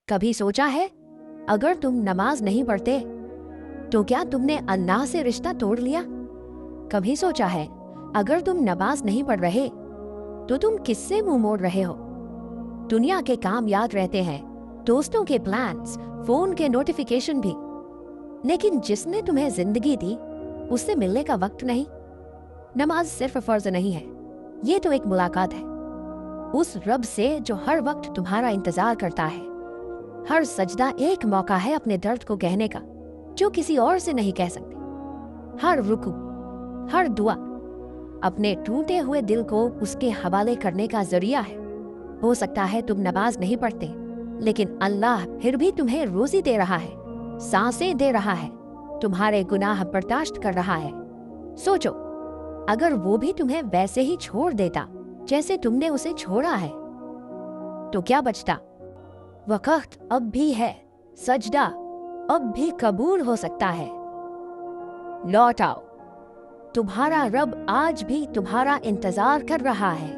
कभी सोचा है अगर तुम नमाज नहीं पढ़ते तो क्या तुमने अल्लाह से रिश्ता तोड़ लिया? कभी सोचा है अगर तुम नमाज नहीं पढ़ रहे तो तुम किससे मुंह मोड़ रहे हो? दुनिया के काम याद रहते हैं, दोस्तों के प्लान्स, फोन के नोटिफिकेशन भी, लेकिन जिसने तुम्हें जिंदगी दी उससे मिलने का वक्त नहीं। नमाज सिर्फ फर्ज नहीं है, ये तो एक मुलाकात है उस रब से जो हर वक्त तुम्हारा इंतजार करता है। हर सजदा एक मौका है अपने दर्द को कहने का जो किसी और से नहीं कह सकते। हर रुकू, हर दुआ अपने टूटे हुए दिल को उसके हवाले करने का जरिया है। हो सकता है तुम नमाज नहीं पढ़ते, लेकिन अल्लाह फिर भी तुम्हें रोजी दे रहा है, सांसें दे रहा है, तुम्हारे गुनाह बर्दाश्त कर रहा है। सोचो अगर वो भी तुम्हें वैसे ही छोड़ देता जैसे तुमने उसे छोड़ा है तो क्या बचता? वक्त अब भी है, सजदा अब भी कबूल हो सकता है। लौट आओ, तुम्हारा रब आज भी तुम्हारा इंतजार कर रहा है।